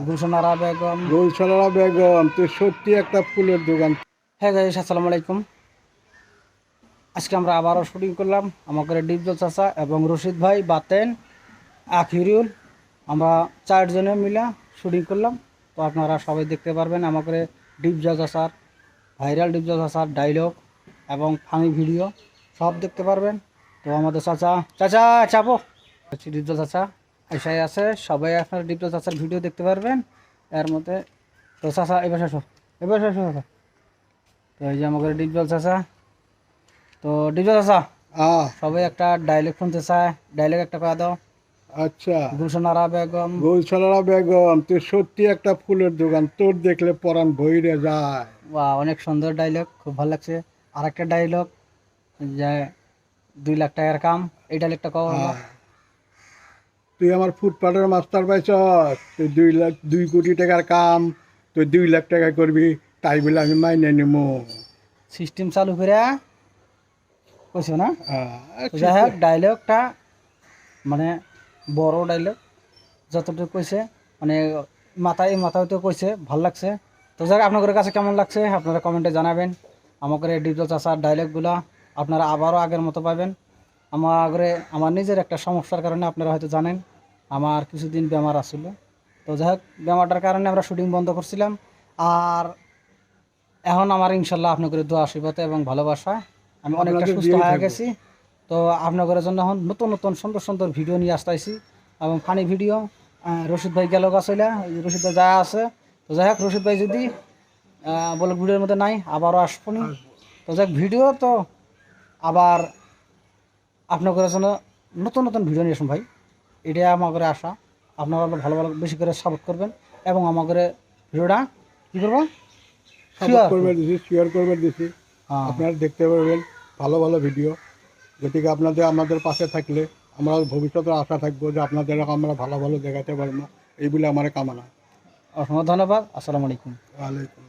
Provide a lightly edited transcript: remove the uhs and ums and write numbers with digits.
গুলশানারা বেগম। গুলশানারা বেগম, তুই সত্যি একটা ফুলের দোকান। হ্যাঁ গাইস, আসসালামু আলাইকুম। আজকে আমরা আবারও শুটিং করলাম আমাদের ডিপজল চাচা এবং রশিদ ভাই, বাতেন, আখিরুল। আমরা 4 জনে মিলে শুটিং করলাম। তো আপনারা সবাই দেখতে পারবেন আমাদের ডিপজল চাচার ভাইরাল ডিপজল চাচার ডায়লগ এবং ফানি ভিডিও সব দেখতে পারবেন। তো আমাদের চাচা চাচা চাপো ডিপজল চাচা এসাই আছে, সবাই আপনার ডিপজল চাচার ভিডিও দেখতে পারবেন এর মধ্যে। তো চাচা এবার আসো, এবার আসো চাচা। তো এই যে আমাদের ডিপজল চাচা। তো ডিপজল চাচা সবাই একটা ডায়লগ শুনতে চায়, ডায়লগ একটা করে দাও। আচ্ছা, গুলশানারা বেগম। গুলশানারা বেগম, তুই সত্যি একটা ফুলের দোকান, তোর দেখলে পরাণ ভইরে যায়। বা অনেক সুন্দর ডায়লগ, খুব ভালো লাগছে। আর একটা ডায়লগ যে 2 লাখ টাকার কাম, এই ডায়লগটা কও। তুই আমার ফুটপাতের মাস্টার পাইছ, তুই 2 কোটি টাকার কাম, তুই 2 লাখ টাকা করবি, তাই বলে আমি মাইনে নিব। সিস্টেম চালু করে কইছো না? তো যাই আচ্ছা, হোক, ডায়লগটা মানে বড় ডায়লগ, যতটুকু কইছে মানে মাথায় তো কইছে, ভাল লাগছে। তো যাই হোক, আপনাদের কাছে কেমন লাগছে আপনারা কমেন্টে জানাবেন। আমাদের এই ডিপজল চাচার ডায়লগগুলো আপনারা আবারও আগের মতো পাবেন। আমার নিজের একটা সমস্যার কারণে আপনারা হয়তো জানেন আমার কিছুদিন বেমার আসছিল। তো যাই হোক, বেমারটার কারণে আমরা শুটিং বন্ধ করছিলাম। আর এখন আমার ইনশাল্লাহ আপনাদের দোয়া আশীর্বাদ এবং ভালোবাসা আমি অনেকটা আপনাদের সুস্থ দিয়েই হয়ে থাকবো। গেছি। তো আপনাদের জন্য এখন নতুন নতুন সুন্দর সুন্দর ভিডিও নিয়ে আসতেছি এবং ফানি ভিডিও। রশিদ ভাই গেল গাছইলা, রশিদ ভাই যা আছে। তো যাই হোক, রশিদ ভাই যদি বলে ভিডিওর মধ্যে নাই, আবারও আসবনি। তো যাই হোক, ভিডিও তো আবার আপনাদের জন্য নতুন নতুন ভিডিও নিয়ে আসুন ভাই, এটাই আমাদের আশা। আপনারা ভালো ভালো বেশি করে সাপোর্ট করবেন এবং আমাদের ভিডিওটা কী করবো, সাপোর্ট করবে দিছি, শেয়ার করবে দিছি, হ্যাঁ। আপনারা দেখতে পারবেন ভালো ভালো ভিডিও। গতিকে আপনাদের আমাদের পাশে থাকলে আমরা ভবিষ্যতে আশা থাকবো যে আপনাদের আমরা ভালো ভালো দেখাতে পারবো, এই বলে আমার কামনা। অসংখ্য ধন্যবাদ। আসসালামু আলাইকুম। ওয়ালাইকুম।